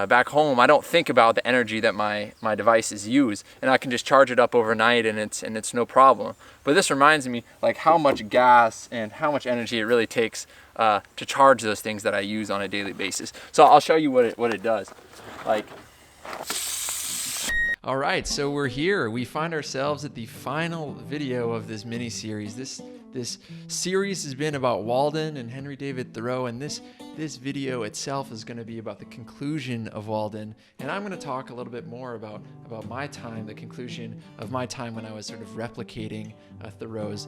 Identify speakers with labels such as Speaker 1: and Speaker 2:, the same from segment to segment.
Speaker 1: back home, I don't think about the energy that my devices use, and I can just charge it up overnight, and it's no problem. But this reminds me like how much gas and how much energy it really takes to charge those things that I use on a daily basis. So I'll show you what it does. Like, all right, so we're here. We find ourselves at the final video of this mini-series. This series has been about Walden and Henry David Thoreau, and this video itself is going to be about the conclusion of Walden. And I'm going to talk a little bit more about my time, the conclusion of my time when I was sort of replicating Thoreau's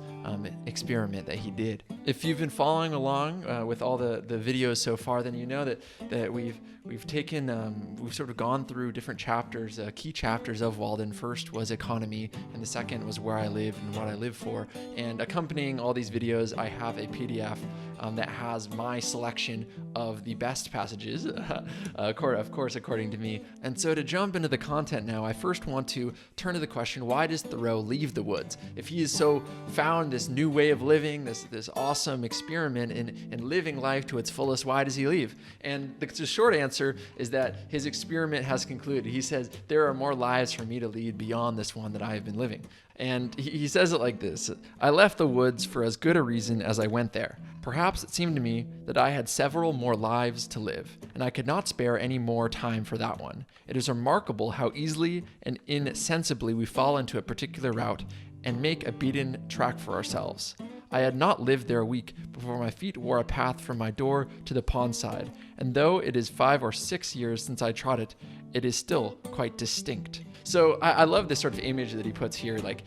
Speaker 1: experiment that he did. If you've been following along with all the videos so far, then you know that we've sort of gone through different chapters, key chapters of Walden. First was economy, and the second was where I live and what I live for. And accompanying all these videos, I have a PDF that has my selection of the best passages, of course, according to me. And so to jump into the content now, I first want to turn to the question, why does Thoreau leave the woods? If he has so found this new way of living, this awesome experiment in living life to its fullest, why does he leave? And the short answer is that his experiment has concluded. He says, there are more lives for me to lead beyond this one that I have been living. And he says it like this: I left the woods for as good a reason as I went there. Perhaps it seemed to me that I had several more lives to live, and I could not spare any more time for that one. It is remarkable how easily and insensibly we fall into a particular route and make a beaten track for ourselves. I had not lived there a week before my feet wore a path from my door to the pond side, and though it is 5 or 6 years since I trod it, it is still quite distinct. So I love this sort of image that he puts here, like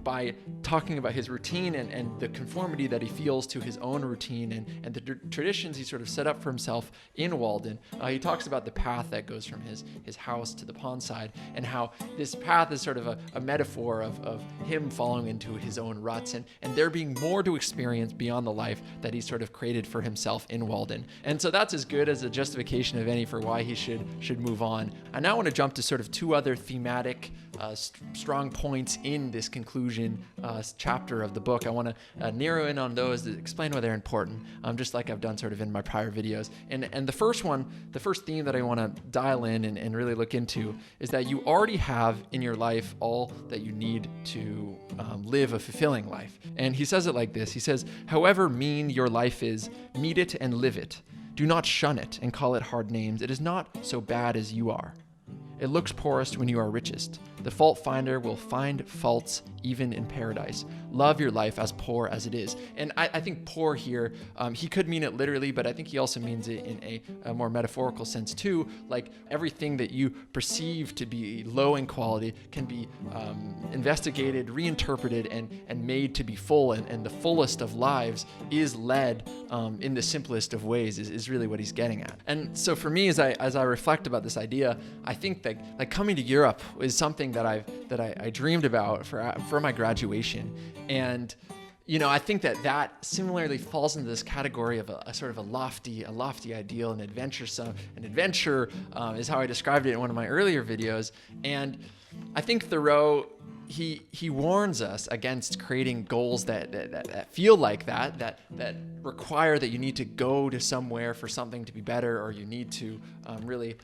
Speaker 1: by talking about his routine and the conformity that he feels to his own routine and the traditions he sort of set up for himself in Walden. He talks about the path that goes from his house to the pond side, and how this path is sort of a metaphor of him falling into his own ruts and there being more to experience beyond the life that he sort of created for himself in Walden. And so that's as good as a justification of any for why he should move on. I now want to jump to sort of two other thematic strong points in this conclusion chapter of the book. I want to narrow in on those to explain why they're important, just like I've done sort of in my prior videos. And the first theme that I want to dial in and really look into is that you already have in your life all that you need to live a fulfilling life. And he says it like this. He says, however mean your life is, meet it and live it. Do not shun it and call it hard names. It is not so bad as you are. It looks poorest when you are richest. The fault finder will find faults even in paradise. Love your life as poor as it is. And I think poor here, he could mean it literally, but I think he also means it in a more metaphorical sense too. Like everything that you perceive to be low in quality can be investigated, reinterpreted, and made to be full. And the fullest of lives is led in the simplest of ways is really what he's getting at. And so for me, as I reflect about this idea, I think that like coming to Europe is something that I dreamed about for my graduation. And I think that similarly falls into this category of a sort of a lofty ideal, an adventure is how I described it in one of my earlier videos. And I think Thoreau, he warns us against creating goals that feel like that require that you need to go to somewhere for something to be better, or you need to really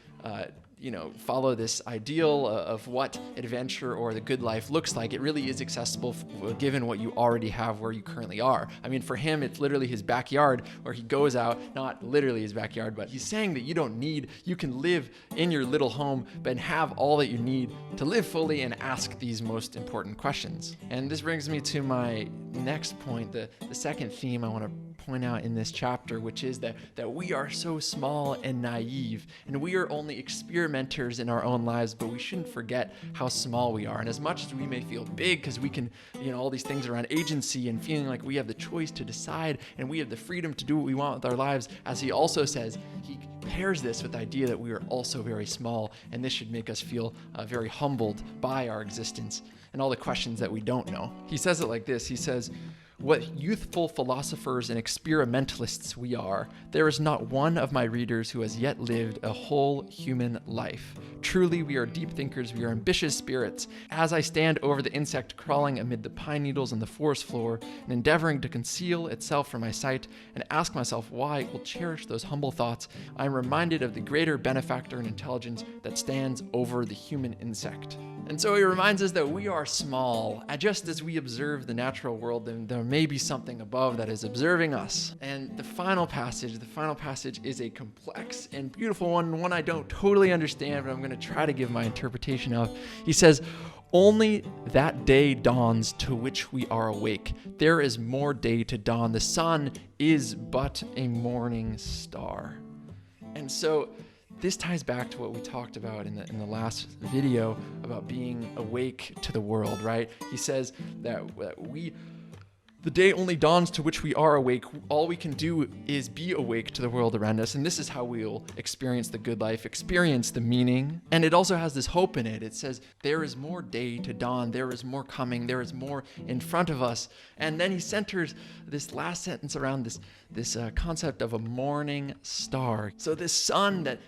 Speaker 1: follow this ideal of what adventure or the good life looks like. It really is accessible given what you already have where you currently are. I mean, for him, it's literally his backyard where he goes out, not literally his backyard, but he's saying that you can live in your little home, but have all that you need to live fully and ask these most important questions. And this brings me to my next point, the second theme I want to point out in this chapter, which is that we are so small and naive, and we are only experimenters in our own lives, but we shouldn't forget how small we are. And as much as we may feel big because we can, all these things around agency and feeling like we have the choice to decide and we have the freedom to do what we want with our lives, as he also says, he pairs this with the idea that we are also very small, and this should make us feel very humbled by our existence and all the questions that we don't know. He says it like this. He says, What youthful philosophers and experimentalists we are. There is not one of my readers who has yet lived a whole human life. Truly, we are deep thinkers, we are ambitious spirits. As I stand over the insect crawling amid the pine needles on the forest floor and endeavoring to conceal itself from my sight and ask myself why it will cherish those humble thoughts, I am reminded of the greater benefactor and intelligence that stands over the human insect. And so he reminds us that we are small. Just as we observe the natural world, then there may be something above that is observing us. And the final passage is a complex and beautiful one I don't totally understand, but I'm going to try to give my interpretation of. He says, "Only that day dawns to which we are awake. There is more day to dawn. The sun is but a morning star." And so this ties back to what we talked about in the last video about being awake to the world, right? He says that the day only dawns to which we are awake. All we can do is be awake to the world around us. And this is how we'll experience the good life, experience the meaning. And it also has this hope in it. It says, there is more day to dawn. There is more coming. There is more in front of us. And then he centers this last sentence around this concept of a morning star. So this sun that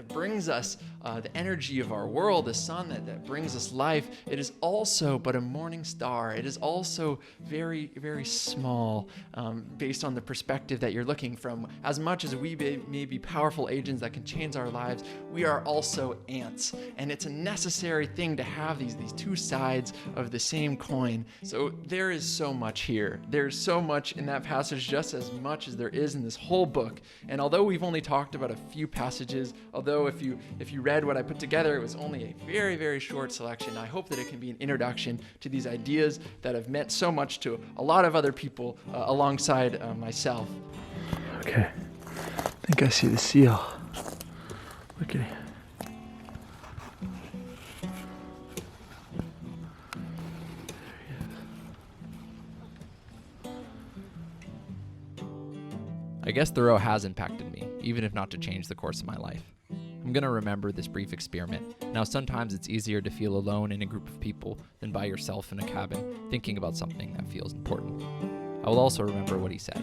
Speaker 1: brings us the energy of our world, the sun that brings us life, it is also but a morning star. It is also very, very small based on the perspective that you're looking from. As much as we may be powerful agents that can change our lives, we are also ants. And it's a necessary thing to have these two sides of the same coin. So there is so much here. There's so much in that passage, just as much as there is in this whole book. And although we've only talked about a few passages, although if you read what I put together, it was only a very, very short selection. I hope that it can be an introduction to these ideas that have meant so much to a lot of other people alongside myself. Okay, I think I see the seal. Look at it.
Speaker 2: I guess Thoreau has impacted me, even if not to change the course of my life. I'm going to remember this brief experiment, and how sometimes it's easier to feel alone in a group of people than by yourself in a cabin, thinking about something that feels important. I will also remember what he said,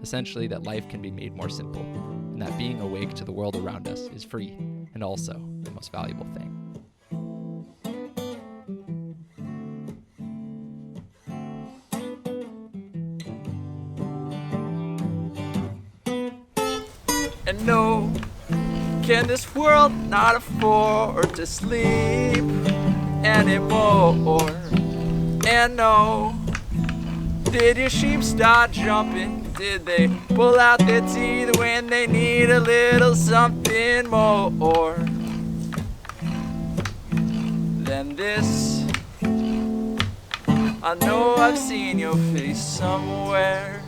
Speaker 2: essentially that life can be made more simple, and that being awake to the world around us is free, and also the most valuable thing.
Speaker 1: And no, can this world not afford to sleep anymore? And no, did your sheep start jumping? Did they pull out their teeth when they need a little something more than this? I know I've seen your face somewhere.